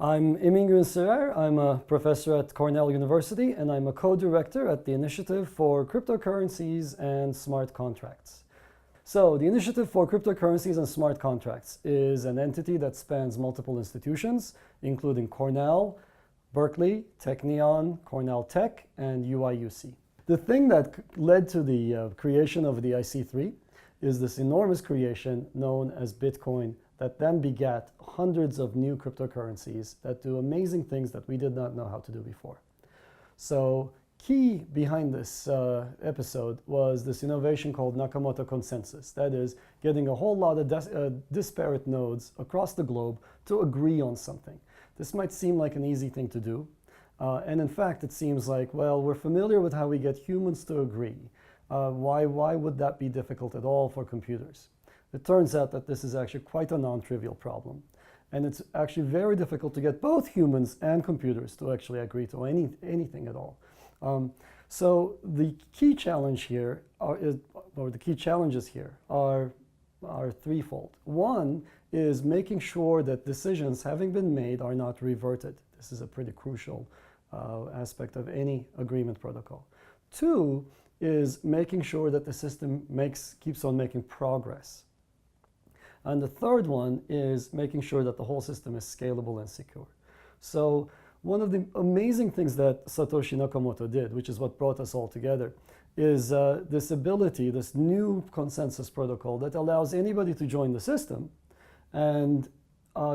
I'm Emin Gun Sirer. I'm a professor at Cornell University, and I'm a co-director at the Initiative for Cryptocurrencies and Smart Contracts. So the Initiative for Cryptocurrencies and Smart Contracts is an entity that spans multiple institutions, including Cornell, Berkeley, Technion, Cornell Tech, and UIUC. The thing that led to the creation of the IC3 is this enormous creation known as Bitcoin that then begat hundreds of new cryptocurrencies that do amazing things that we did not know how to do before. So key behind this episode was this innovation called Nakamoto Consensus. That is, getting a whole lot of disparate nodes across the globe to agree on something. This might seem like an easy thing to do. And in fact, it seems like, well, we're familiar with how we get humans to agree. Why would that be difficult at all for computers? It turns out that this is actually quite a non-trivial problem. And it's actually very difficult to get both humans and computers to actually agree to anything at all. So the key challenge here, the key challenges here are threefold. One is making sure that decisions having been made are not reverted. This is a pretty crucial aspect of any agreement protocol. Two is making sure that the system keeps on making progress. And the third one is making sure that the whole system is scalable and secure. So one of the amazing things that Satoshi Nakamoto did, which is what brought us all together, is this ability, this new consensus protocol that allows anybody to join the system. And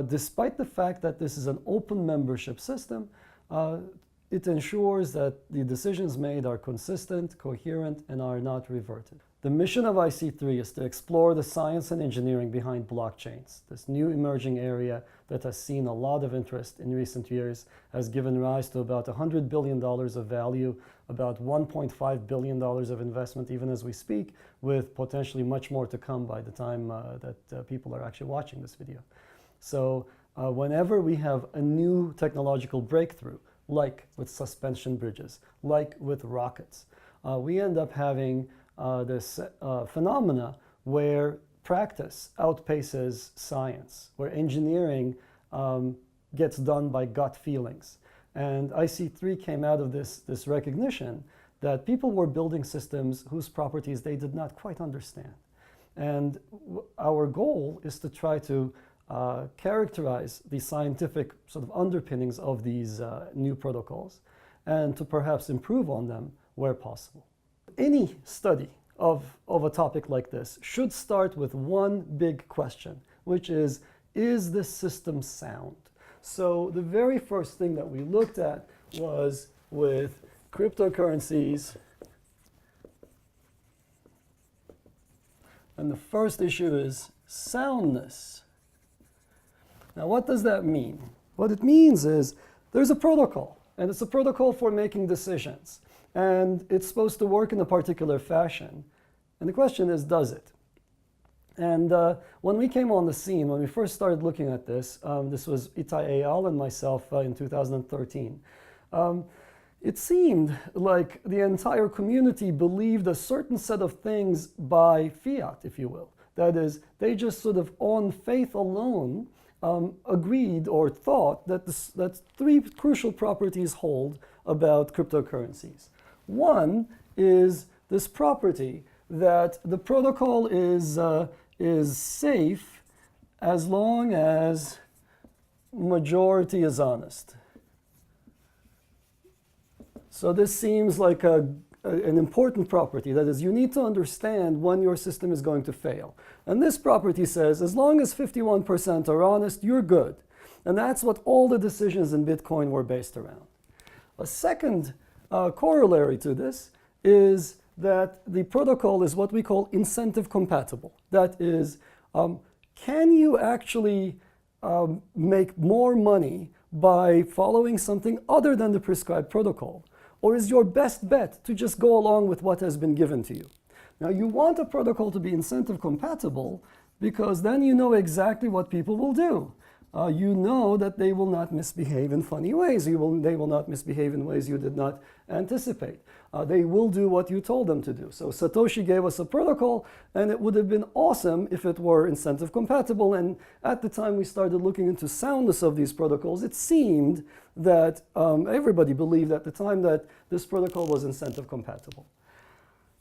despite the fact that this is an open membership system, it ensures that the decisions made are consistent, coherent, and are not reverted. The mission of IC3 is to explore the science and engineering behind blockchains. This new emerging area that has seen a lot of interest in recent years has given rise to about $100 billion of value, about $1.5 billion of investment even as we speak, with potentially much more to come by the time that people are actually watching this video. So whenever we have a new technological breakthrough, like with suspension bridges, like with rockets, we end up having this phenomena where practice outpaces science, where engineering gets done by gut feelings. And IC3 came out of this recognition that people were building systems whose properties they did not quite understand. And our goal is to try to characterize the scientific sort of underpinnings of these new protocols and to perhaps improve on them where possible. Any study of a topic like this should start with one big question, which is this system sound? So the very first thing that we looked at was with cryptocurrencies. And the first issue is soundness. Now, what does that mean? What it means is there's a protocol, and it's a protocol for making decisions. And it's supposed to work in a particular fashion. And the question is, does it? And when we came on the scene, when we first started looking at this, this was Ithaca et al. And myself in 2013. It seemed like the entire community believed a certain set of things by fiat, if you will. That is, they just sort of on faith alone agreed or thought that three crucial properties hold about cryptocurrencies. One is this property that the protocol is safe as long as majority is honest. So this seems like an important property. That is, you need to understand when your system is going to fail. And this property says, as long as 51% are honest, you're good. And that's what all the decisions in Bitcoin were based around. A second corollary to this is that the protocol is what we call incentive compatible. That is, can you actually make more money by following something other than the prescribed protocol? Or is your best bet to just go along with what has been given to you? Now, you want a protocol to be incentive compatible because then you know exactly what people will do. you know that they will not misbehave in funny ways. They will not misbehave in ways you did not anticipate. They will do what you told them to do. So Satoshi gave us a protocol, and it would have been awesome if it were incentive compatible. And at the time we started looking into soundness of these protocols, it seemed that everybody believed at the time that this protocol was incentive compatible.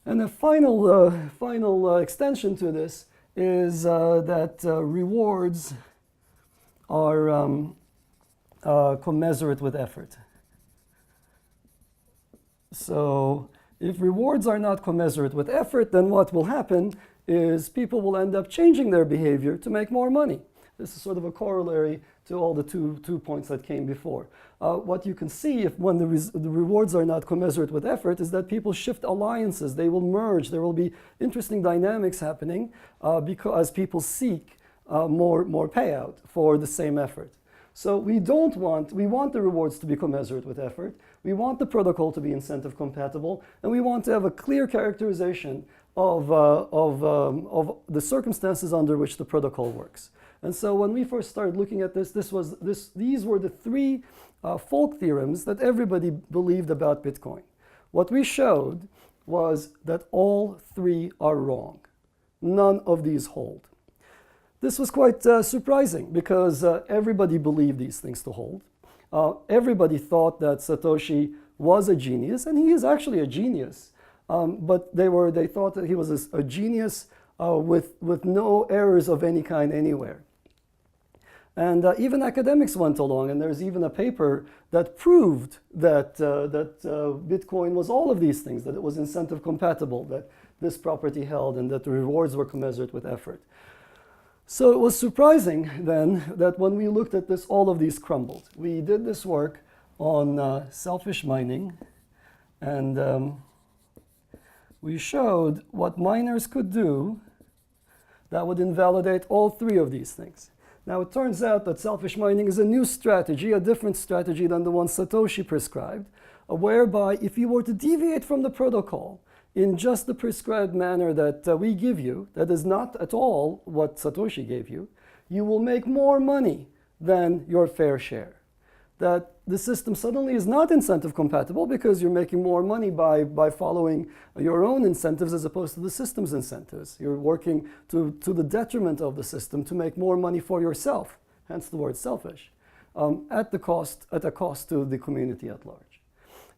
And the final extension to this is that rewards are commensurate with effort. So if rewards are not commensurate with effort, then what will happen is people will end up changing their behavior to make more money. This is sort of a corollary to all the two points that came before. What you can see when the rewards are not commensurate with effort is that people shift alliances. They will merge. There will be interesting dynamics happening because people seek more payout for the same effort. So we want the rewards to be commensurate with effort. We want the protocol to be incentive compatible, and we want to have a clear characterization of the circumstances under which the protocol works. And so when we first started looking at this, these were the three folk theorems that everybody believed about Bitcoin. What we showed was that all three are wrong. None of these hold. This was quite surprising because everybody believed these things to hold. Everybody thought that Satoshi was a genius, and he is actually a genius. But they thought that he was a genius with no errors of any kind anywhere. And even academics went along, and there's even a paper that proved that Bitcoin was all of these things, that it was incentive compatible, that this property held, and that the rewards were commensurate with effort. So it was surprising then that when we looked at this, all of these crumbled. We did this work on selfish mining, and we showed what miners could do that would invalidate all three of these things. Now, it turns out that selfish mining is a new strategy, a different strategy than the one Satoshi prescribed, whereby if you were to deviate from the protocol in just the prescribed manner that we give you, that is not at all what Satoshi gave you, you will make more money than your fair share. That the system suddenly is not incentive compatible because you're making more money by following your own incentives as opposed to the system's incentives. You're working to the detriment of the system to make more money for yourself, hence the word selfish, at a cost to the community at large.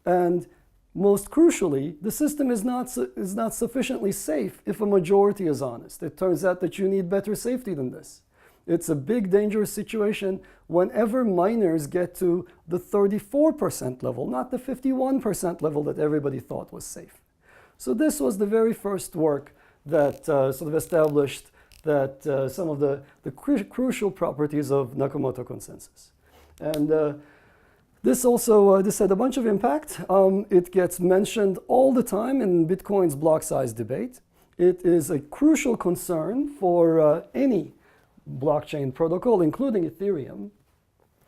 And most crucially, the system is not sufficiently safe if a majority is honest. It turns out that you need better safety than this. It's a big, dangerous situation whenever miners get to the 34% level, not the 51% level that everybody thought was safe. So this was the very first work that sort of established that some of the crucial properties of Nakamoto Consensus. And this had a bunch of impact. It gets mentioned all the time in Bitcoin's block size debate. It is a crucial concern for any blockchain protocol, including Ethereum,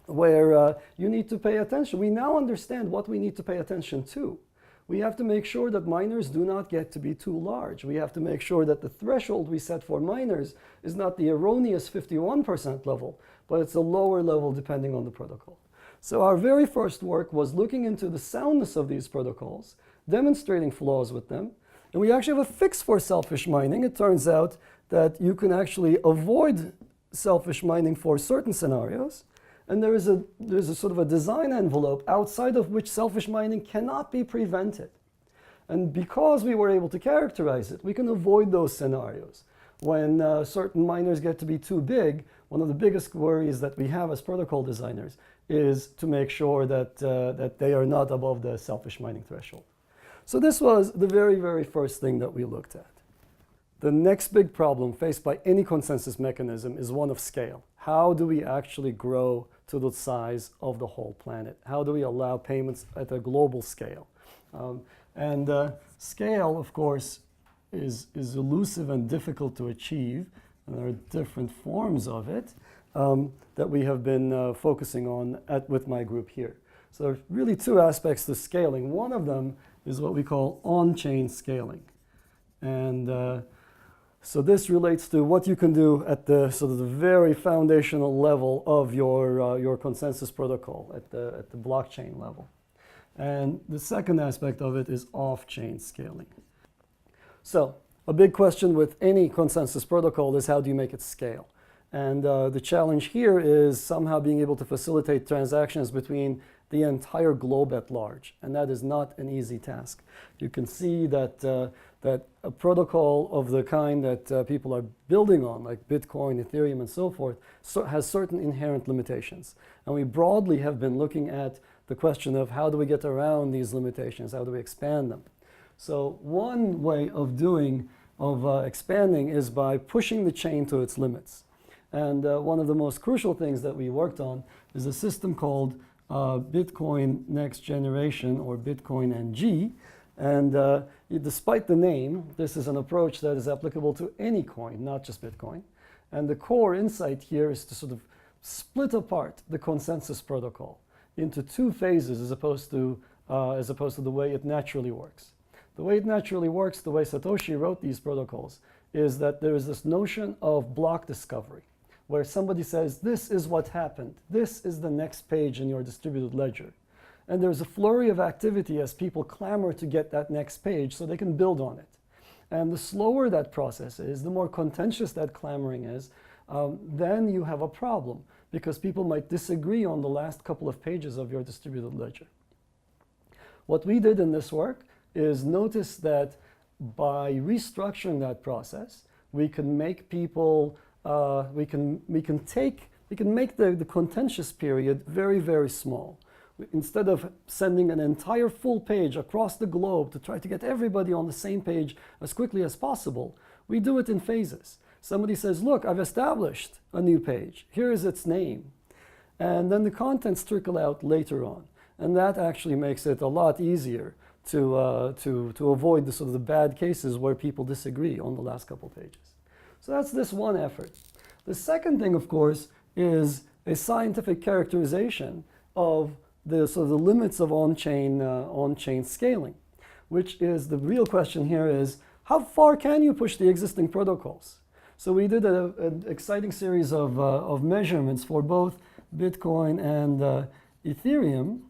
where you need to pay attention. We now understand what we need to pay attention to. We have to make sure that miners do not get to be too large. We have to make sure that the threshold we set for miners is not the erroneous 51% level, but it's a lower level depending on the protocol. So our very first work was looking into the soundness of these protocols, demonstrating flaws with them. And we actually have a fix for selfish mining. It turns out that you can actually avoid selfish mining for certain scenarios. And there's a sort of a design envelope outside of which selfish mining cannot be prevented. And because we were able to characterize it, we can avoid those scenarios. When certain miners get to be too big, one of the biggest worries that we have as protocol designers is to make sure that they are not above the selfish mining threshold. So this was the very, very first thing that we looked at. The next big problem faced by any consensus mechanism is one of scale. How do we actually grow to the size of the whole planet? How do we allow payments at a global scale? Scale, of course, is elusive and difficult to achieve. And there are different forms of it that we have been focusing on with my group here. So there are really two aspects to scaling. One of them is what we call on-chain scaling. And So this relates to what you can do at the sort of the very foundational level of your consensus protocol at the blockchain level. And the second aspect of it is off-chain scaling. So a big question with any consensus protocol is how do you make it scale? And the challenge here is somehow being able to facilitate transactions between the entire globe at large. And that is not an easy task. You can see that, that a protocol of the kind that people are building on, like Bitcoin, Ethereum, and so forth, has certain inherent limitations. And we broadly have been looking at the question of how do we get around these limitations? How do we expand them? So one way of expanding is by pushing the chain to its limits. And one of the most crucial things that we worked on is a system called Bitcoin Next Generation, or Bitcoin NG. And despite the name, this is an approach that is applicable to any coin, not just Bitcoin. And the core insight here is to sort of split apart the consensus protocol into two phases as opposed to the way it naturally works. The way it naturally works, the way Satoshi wrote these protocols, is that there is this notion of block discovery, where somebody says, this is what happened. This is the next page in your distributed ledger. And there's a flurry of activity as people clamor to get that next page so they can build on it. And the slower that process is, the more contentious that clamoring is, then you have a problem, because people might disagree on the last couple of pages of your distributed ledger. What we did in this work is notice that by restructuring that process, we can make people, we can make the contentious period very, very small. Instead of sending an entire full page across the globe to try to get everybody on the same page as quickly as possible, we do it in phases. Somebody says, look, I've established a new page. Here is its name. And then the contents trickle out later on. And that actually makes it a lot easier to avoid the sort of the bad cases where people disagree on the last couple pages. So that's this one effort. The second thing, of course, is a scientific characterization of the sort of the limits of on-chain scaling, which is the real question here is, how far can you push the existing protocols? So we did an exciting series of measurements for both Bitcoin and Ethereum,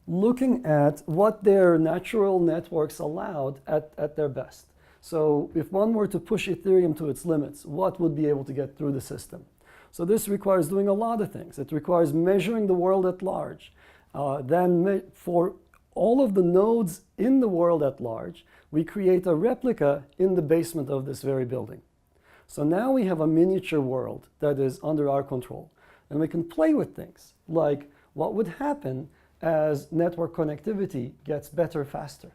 looking at what their natural networks allowed at their best. So if one were to push Ethereum to its limits, what would be able to get through the system? So this requires doing a lot of things. It requires measuring the world at large. Then for all of the nodes in the world at large, we create a replica in the basement of this very building. So now we have a miniature world that is under our control. And we can play with things like what would happen as network connectivity gets better faster.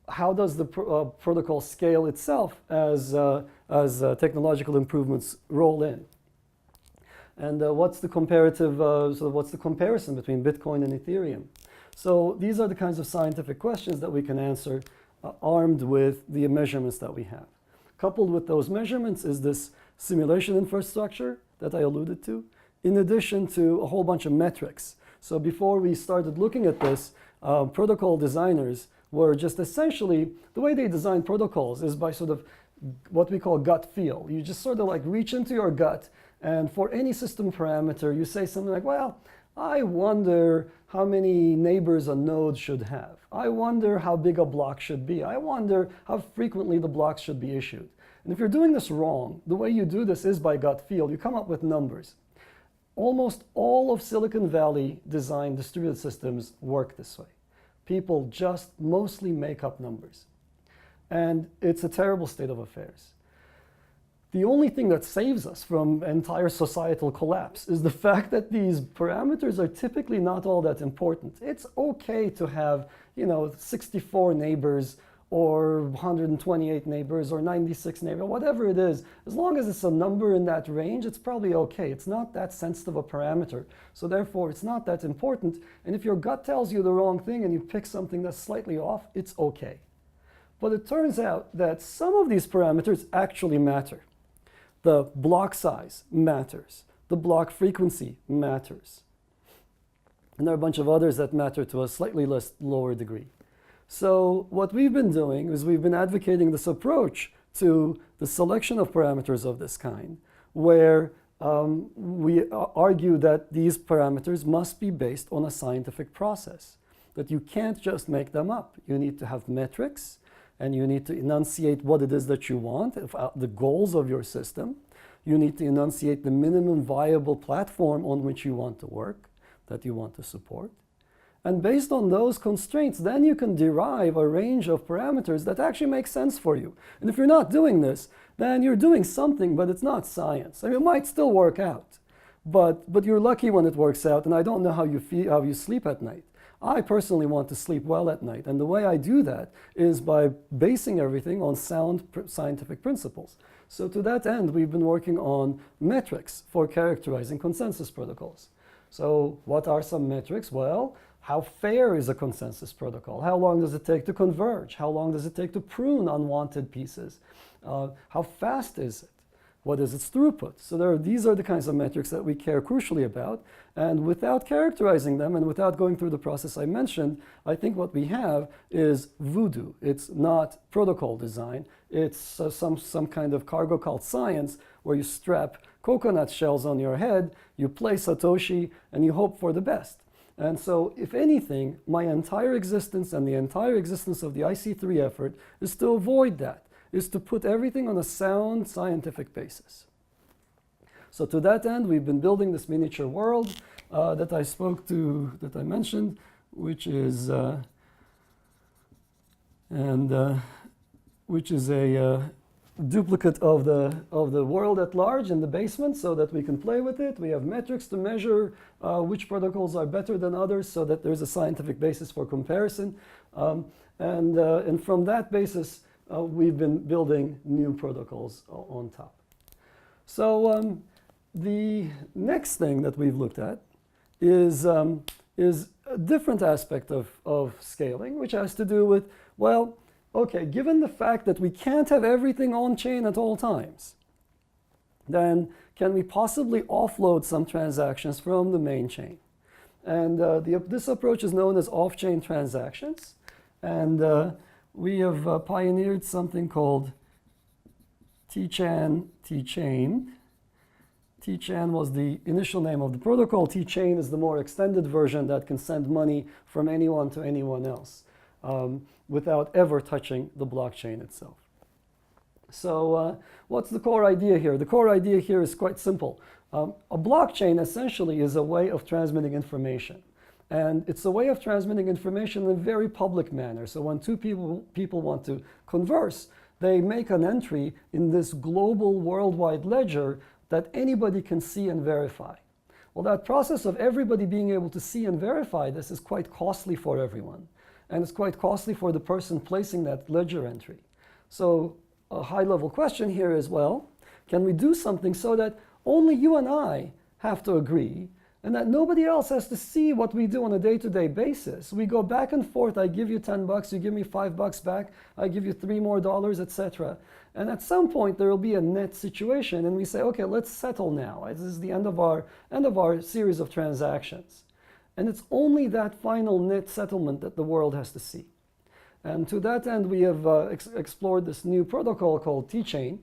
How does the protocol scale itself as technological improvements roll in? And what's the comparative? What's the comparison between Bitcoin and Ethereum? So these are the kinds of scientific questions that we can answer armed with the measurements that we have. Coupled with those measurements is this simulation infrastructure that I alluded to, in addition to a whole bunch of metrics. So before we started looking at this, protocol designers were just essentially, the way they design protocols is by sort of what we call gut feel. You just sort of like reach into your gut, and for any system parameter, you say something like, well, I wonder how many neighbors a node should have. I wonder how big a block should be. I wonder how frequently the blocks should be issued. And if you're doing this wrong, the way you do this is by gut feel. You come up with numbers. Almost all of Silicon Valley designed distributed systems work this way. People just mostly make up numbers. And it's a terrible state of affairs. The only thing that saves us from entire societal collapse is the fact that these parameters are typically not all that important. It's okay to have, 64 neighbors or 128 neighbors or 96 neighbors, whatever it is. As long as it's a number in that range, it's probably okay. It's not that sensitive a parameter. So therefore, it's not that important. And if your gut tells you the wrong thing and you pick something that's slightly off, it's okay. But it turns out that some of these parameters actually matter. The block size matters. The block frequency matters. And there are a bunch of others that matter to a slightly lower degree. So what we've been doing is we've been advocating this approach to the selection of parameters of this kind, where we argue that these parameters must be based on a scientific process, that you can't just make them up. You need to have metrics, and you need to enunciate what it is that you want, the goals of your system. You need to enunciate the minimum viable platform on which you want to work, that you want to support. And based on those constraints, then you can derive a range of parameters that actually make sense for you. And if you're not doing this, then you're doing something, but it's not science. I mean, it might still work out, but you're lucky when it works out, and I don't know how you feel, how you sleep at night. I personally want to sleep well at night, and the way I do that is by basing everything on sound scientific principles. So to that end, we've been working on metrics for characterizing consensus protocols. So what are some metrics? Well, how fair is a consensus protocol? How long does it take to converge? How long does it take to prune unwanted pieces? How fast is it? What is its throughput? So these are the kinds of metrics that we care crucially about. And without characterizing them and without going through the process I mentioned, I think what we have is voodoo. It's not protocol design. It's some kind of cargo called science, where you strap coconut shells on your head, you play Satoshi, and you hope for the best. And so, if anything, my entire existence and the entire existence of the IC3 effort is to avoid that, is to put everything on a sound scientific basis. So to that end, we've been building this miniature world that I mentioned, which is a duplicate of the world at large in the basement, so that we can play with it. We have metrics to measure which protocols are better than others, so that there's a scientific basis for comparison. And from that basis, we've been building new protocols on top. So the next thing that we've looked at is a different aspect of scaling, which has to do with, well, okay, given the fact that we can't have everything on chain at all times, then can we possibly offload some transactions from the main chain? And this approach is known as OffChain Transactions. And we have pioneered something called T-chain. T-chain was the initial name of the protocol. T-chain is the more extended version that can send money from anyone to anyone else without ever touching the blockchain itself. So what's the core idea here? The core idea here is quite simple. A blockchain essentially is a way of transmitting information. And it's a way of transmitting information in a very public manner. So when two people want to converse, they make an entry in this global worldwide ledger that anybody can see and verify. Well, that process of everybody being able to see and verify this is quite costly for everyone. And it's quite costly for the person placing that ledger entry. So a high-level question here is, well, can we do something so that only you and I have to agree, and that nobody else has to see what we do on a day-to-day basis? We go back and forth. I give you $10, you give me $5 back, I give you $3 more, etc. And at some point there will be a net situation, and we say, okay, let's settle now. This is the end of our series of transactions. And it's only that final net settlement that the world has to see. And to that end, we have explored this new protocol called T-chain.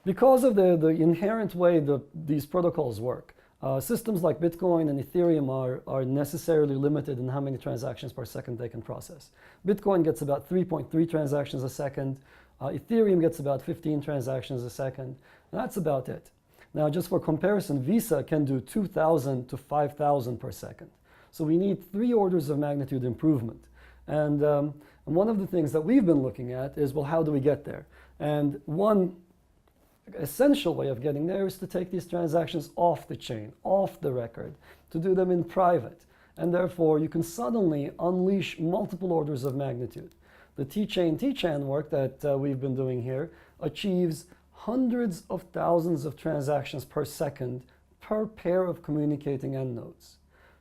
Because of the inherent way these protocols work, systems like Bitcoin and Ethereum are necessarily limited in how many transactions per second they can process. Bitcoin gets about 3.3 transactions a second. Ethereum gets about 15 transactions a second. That's about it. Now, just for comparison, Visa can do 2,000 to 5,000 per second. So we need 3 orders of magnitude improvement. And one of the things that we've been looking at is, well, how do we get there? And one essential way of getting there is to take these transactions off the chain, off the record, to do them in private. And therefore, you can suddenly unleash multiple orders of magnitude. The T-chain work that we've been doing here achieves hundreds of thousands of transactions per second per pair of communicating end nodes.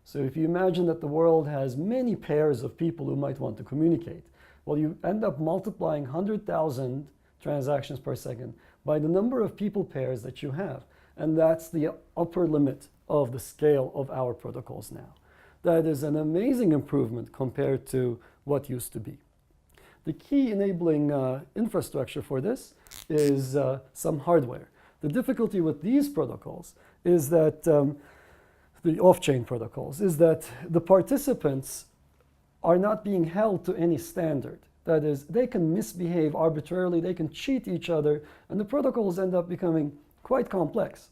So if you imagine that the world has many pairs of people who might want to communicate, well, you end up multiplying 100,000 transactions per second by the number of people pairs that you have. And that's the upper limit of the scale of our protocols now. That is an amazing improvement compared to what used to be. The key enabling infrastructure for this is some hardware. The difficulty with these protocols is that, the off-chain protocols, is that the participants are not being held to any standard. That is, they can misbehave arbitrarily, they can cheat each other, and the protocols end up becoming quite complex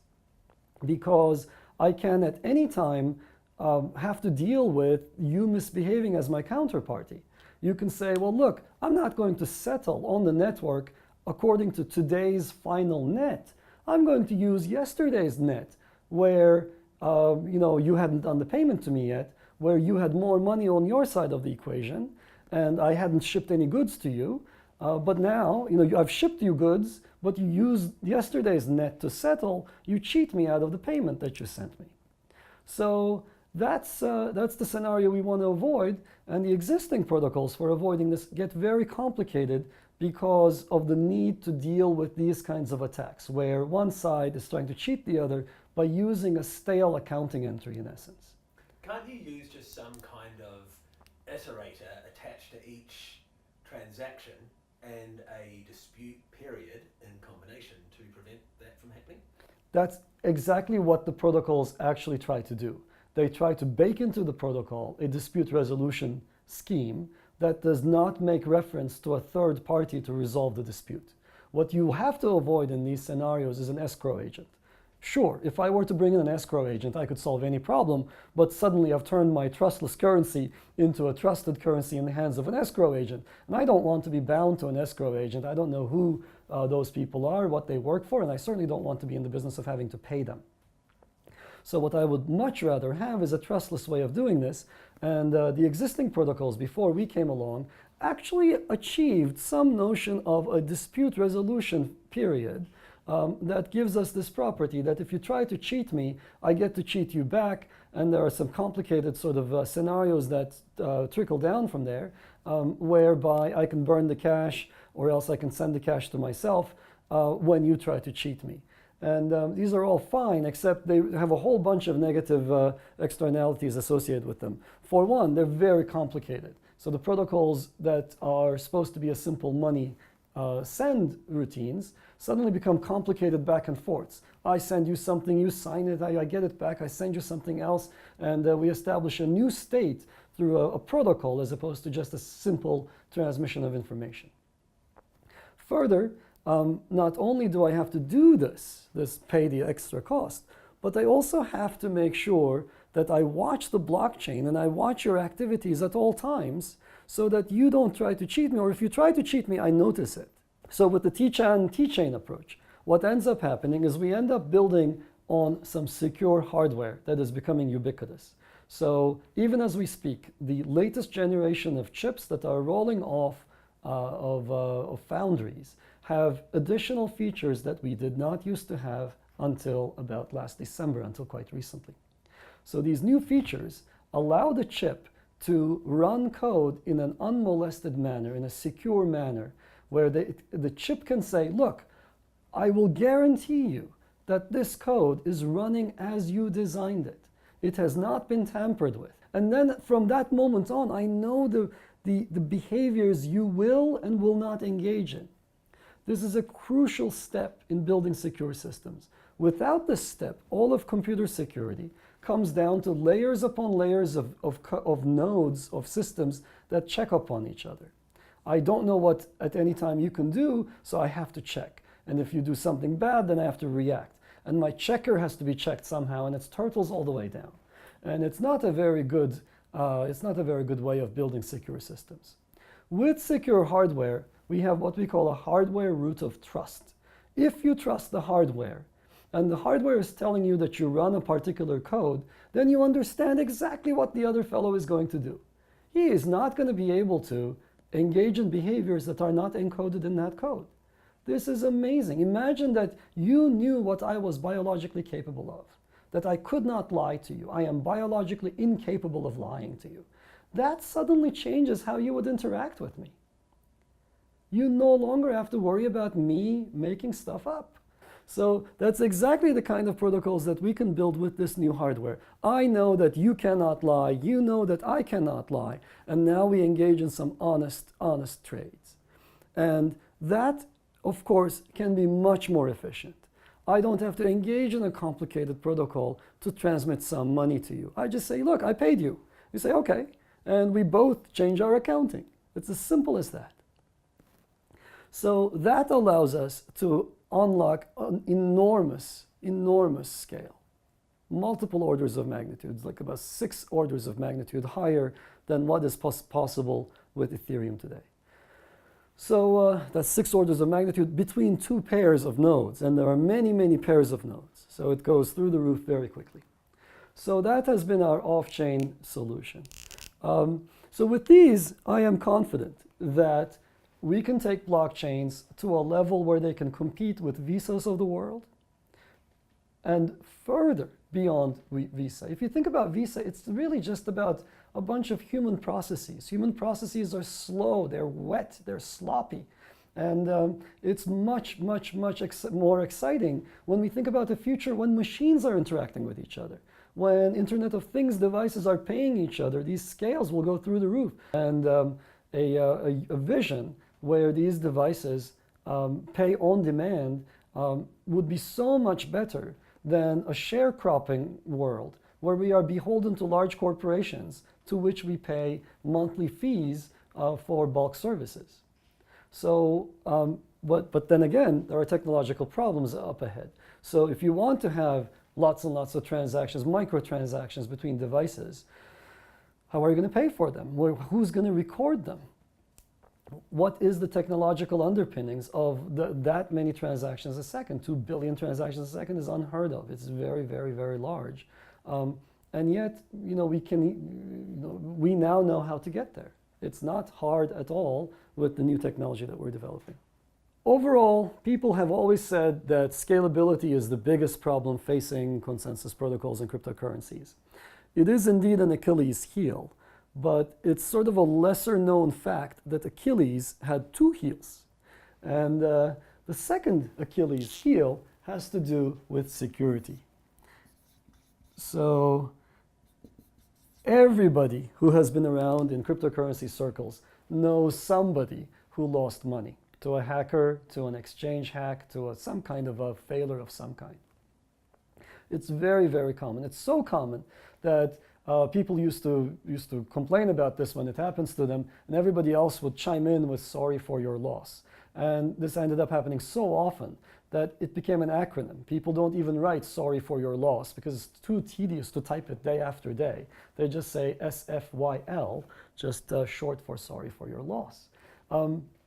because I can at any time have to deal with you misbehaving as my counterparty. You can say, well, look, I'm not going to settle on the network according to today's final net. I'm going to use yesterday's net where you hadn't done the payment to me yet, where you had more money on your side of the equation, and I hadn't shipped any goods to you. But now, I've shipped you goods, but you used yesterday's net to settle. You cheat me out of the payment that you sent me. So that's the scenario we want to avoid. And the existing protocols for avoiding this get very complicated because of the need to deal with these kinds of attacks, where one side is trying to cheat the other by using a stale accounting entry, in essence. Can't you use just some kind of iterator attached to each transaction and a dispute period in combination to prevent that from happening? That's exactly what the protocols actually try to do. They try to bake into the protocol a dispute resolution scheme that does not make reference to a third party to resolve the dispute. What you have to avoid in these scenarios is an escrow agent. Sure, if I were to bring in an escrow agent, I could solve any problem, but suddenly I've turned my trustless currency into a trusted currency in the hands of an escrow agent. And I don't want to be bound to an escrow agent. I don't know who those people are, what they work for, and I certainly don't want to be in the business of having to pay them. So what I would much rather have is a trustless way of doing this. And the existing protocols before we came along actually achieved some notion of a dispute resolution period that gives us this property that if you try to cheat me, I get to cheat you back. And there are some complicated sort of scenarios that trickle down from there, whereby I can burn the cash or else I can send the cash to myself when you try to cheat me. And these are all fine, except they have a whole bunch of negative externalities associated with them. For one, they're very complicated. So the protocols that are supposed to be a simple money send routines suddenly become complicated back and forths. I send you something, you sign it, I get it back, I send you something else, and we establish a new state through a protocol as opposed to just a simple transmission of information. Further, not only do I have to do this pay the extra cost, but I also have to make sure that I watch the blockchain and I watch your activities at all times so that you don't try to cheat me, or if you try to cheat me, I notice it. So with the T-chain approach, what ends up happening is we end up building on some secure hardware that is becoming ubiquitous. So even as we speak, the latest generation of chips that are rolling off of foundries have additional features that we did not used to have until about last December, until quite recently. So these new features allow the chip to run code in an unmolested manner, in a secure manner, where the chip can say, look, I will guarantee you that this code is running as you designed it. It has not been tampered with. And then from that moment on, I know the behaviors you will and will not engage in. This is a crucial step in building secure systems. Without this step, all of computer security comes down to layers upon layers of nodes, of systems that check upon each other. I don't know what at any time you can do, so I have to check. And if you do something bad, then I have to react. And my checker has to be checked somehow, and it's turtles all the way down. And it's not a very good way of building secure systems. With secure hardware, we have what we call a hardware root of trust. If you trust the hardware, and the hardware is telling you that you run a particular code, then you understand exactly what the other fellow is going to do. He is not going to be able to engage in behaviors that are not encoded in that code. This is amazing. Imagine that you knew what I was biologically capable of, that I could not lie to you. I am biologically incapable of lying to you. That suddenly changes how you would interact with me. You no longer have to worry about me making stuff up. So that's exactly the kind of protocols that we can build with this new hardware. I know that you cannot lie, you know that I cannot lie, and now we engage in some honest trades. And that, of course, can be much more efficient. I don't have to engage in a complicated protocol to transmit some money to you. I just say, look, I paid you. You say, okay, and we both change our accounting. It's as simple as that. So that allows us to unlock an enormous scale. Multiple orders of magnitude, like about 6 orders of magnitude higher than what is possible with Ethereum today. So that's 6 orders of magnitude between 2 pairs of nodes, and there are many pairs of nodes. So it goes through the roof very quickly. So that has been our off-chain solution. So with these, I am confident that we can take blockchains to a level where they can compete with Visas of the world and further beyond Visa. If you think about Visa, it's really just about a bunch of human processes. Human processes are slow, they're wet, they're sloppy. And it's much more exciting when we think about the future when machines are interacting with each other. When Internet of Things devices are paying each other, these scales will go through the roof. And a vision where these devices pay on demand would be so much better than a sharecropping world where we are beholden to large corporations to which we pay monthly fees for bulk services. So, but then again, there are technological problems up ahead. So if you want to have lots and lots of transactions, microtransactions between devices, how are you going to pay for them? Who's going to record them? What is the technological underpinnings of that many transactions a second? 2 billion transactions a second is unheard of. It's very large. And yet, we now know how to get there. It's not hard at all with the new technology that we're developing. Overall, people have always said that scalability is the biggest problem facing consensus protocols and cryptocurrencies. It is indeed an Achilles heel, but it's sort of a lesser known fact that Achilles had 2 heels. And the second Achilles heel has to do with security. So everybody who has been around in cryptocurrency circles knows somebody who lost money to a hacker, to an exchange hack, to some kind of a failure of some kind. It's very common. It's so common that people used to complain about this when it happens to them, and everybody else would chime in with "sorry for your loss." And this ended up happening so often that it became an acronym. People don't even write "sorry for your loss" because it's too tedious to type it day after day. They just say SFYL, just short for "sorry for your loss."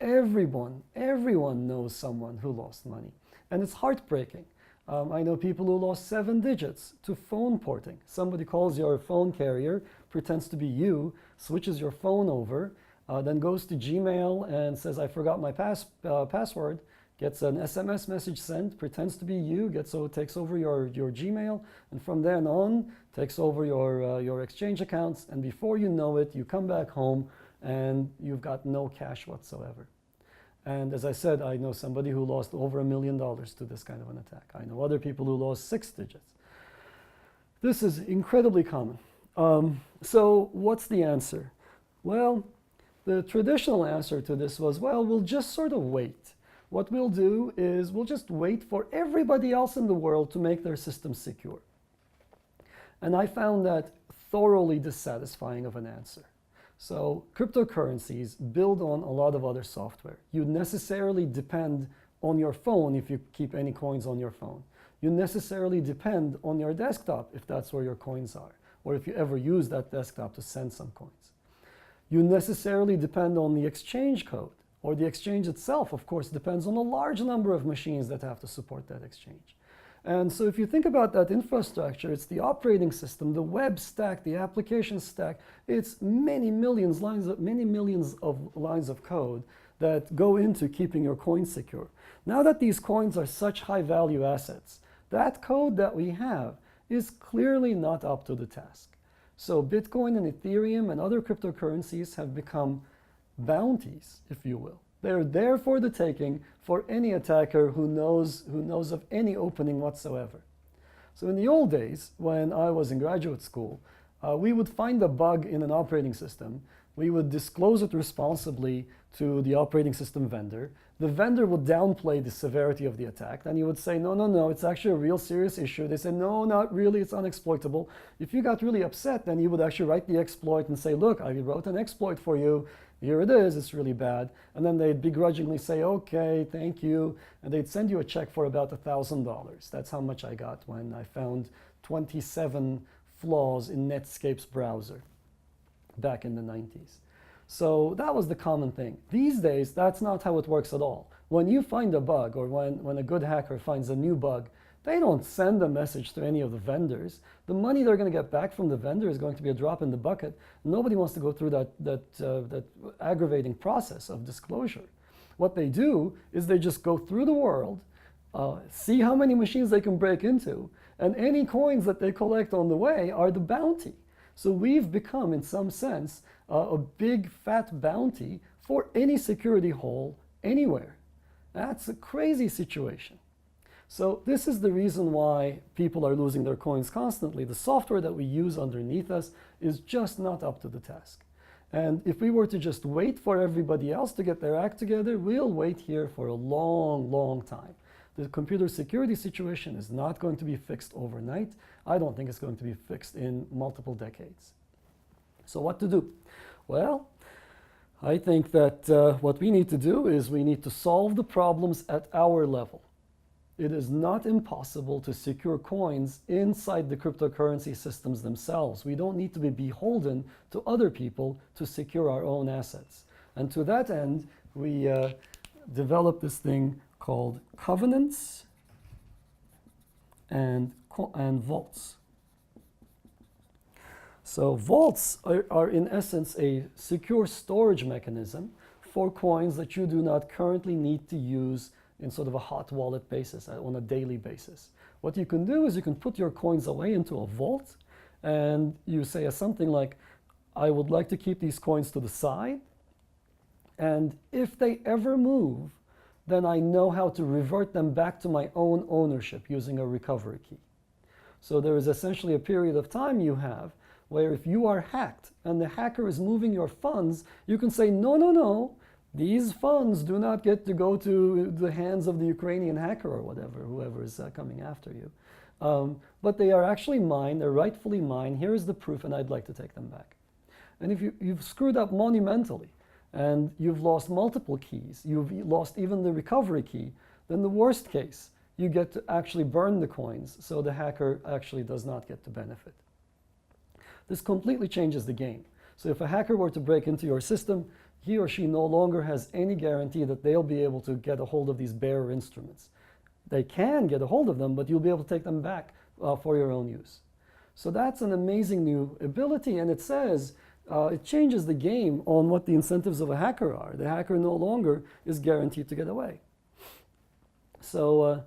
Everyone knows someone who lost money, and it's heartbreaking. I know people who lost 7 digits to phone porting. Somebody calls your phone carrier, pretends to be you, switches your phone over, then goes to Gmail and says, "I forgot my password," gets an SMS message sent, pretends to be you, takes over your Gmail, and from then on takes over your exchange accounts, and before you know it, you come back home and you've got no cash whatsoever. And as I said, I know somebody who lost over $1 million to this kind of an attack. I know other people who lost 6 digits. This is incredibly common. So what's the answer? Well, the traditional answer to this was, well, we'll just sort of wait. What we'll do is we'll just wait for everybody else in the world to make their systems secure. And I found that thoroughly dissatisfying of an answer. So cryptocurrencies build on a lot of other software. You necessarily depend on your phone if you keep any coins on your phone. You necessarily depend on your desktop if that's where your coins are, or if you ever use that desktop to send some coins. You necessarily depend on the exchange code, or the exchange itself, of course, depends on a large number of machines that have to support that exchange. And so if you think about that infrastructure, it's the operating system, the web stack, the application stack. It's many millions of lines of code that go into keeping your coins secure. Now that these coins are such high value assets, that code that we have is clearly not up to the task. So Bitcoin and Ethereum and other cryptocurrencies have become bounties, if you will, They're there for the taking for any attacker who knows of any opening whatsoever. So in the old days, when I was in graduate school, we would find a bug in an operating system. We would disclose it responsibly to the operating system vendor. The vendor would downplay the severity of the attack, and he would say, no, no, no, it's actually a real serious issue. They say, no, not really, it's unexploitable. If you got really upset, then you would actually write the exploit and say, look, I wrote an exploit for you. Here it is, it's really bad. And then they'd begrudgingly say, okay, thank you. And they'd send you a check for about $1,000. That's how much I got when I found 27 flaws in Netscape's browser back in the 90s. So that was the common thing. These days, that's not how it works at all. When you find a bug, or when a good hacker finds a new bug, they don't send a message to any of the vendors. The money they're going to get back from the vendor is going to be a drop in the bucket. Nobody wants to go through that aggravating process of disclosure. What they do is they just go through the world, see how many machines they can break into, and any coins that they collect on the way are the bounty. So we've become, in some sense, a big fat bounty for any security hole anywhere. That's a crazy situation. So this is the reason why people are losing their coins constantly. The software that we use underneath us is just not up to the task. And if we were to just wait for everybody else to get their act together, we'll wait here for a long, long time. The computer security situation is not going to be fixed overnight. I don't think it's going to be fixed in multiple decades. So what to do? Well, I think that what we need to do is we need to solve the problems at our level. It is not impossible to secure coins inside the cryptocurrency systems themselves. We don't need to be beholden to other people to secure our own assets. And to that end, we developed this thing called covenants and vaults. So vaults are in essence a secure storage mechanism for coins that you do not currently need to use in sort of a hot wallet basis, on a daily basis. What you can do is you can put your coins away into a vault, and you say something like, I would like to keep these coins to the side, and if they ever move, then I know how to revert them back to my own ownership using a recovery key. So there is essentially a period of time you have where if you are hacked and the hacker is moving your funds, you can say, no, no, no, these funds do not get to go to the hands of the Ukrainian hacker or whatever, whoever is coming after you. But they are actually mine, they're rightfully mine, here is the proof, and I'd like to take them back. And if you've screwed up monumentally, and you've lost multiple keys, you've lost even the recovery key, then the worst case, you get to actually burn the coins, so the hacker actually does not get to benefit. This completely changes the game. So if a hacker were to break into your system, he or she no longer has any guarantee that they'll be able to get a hold of these bearer instruments. They can get a hold of them, but you'll be able to take them back for your own use. So that's an amazing new ability, and it says, it changes the game on what the incentives of a hacker are. The hacker no longer is guaranteed to get away. So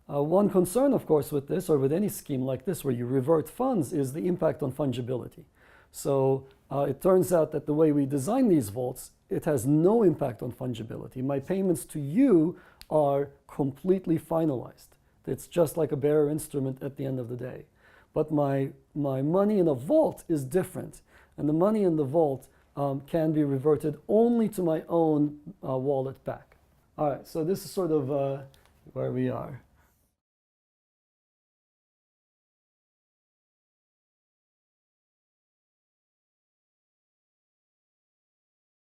one concern, of course, with this, or with any scheme like this where you revert funds, is the impact on fungibility. So it turns out that the way we design these vaults, it has no impact on fungibility. My payments to you are completely finalized. It's just like a bearer instrument at the end of the day. But my money in a vault is different. And the money in the vault can be reverted only to my own wallet back. All right, so this is sort of where we are.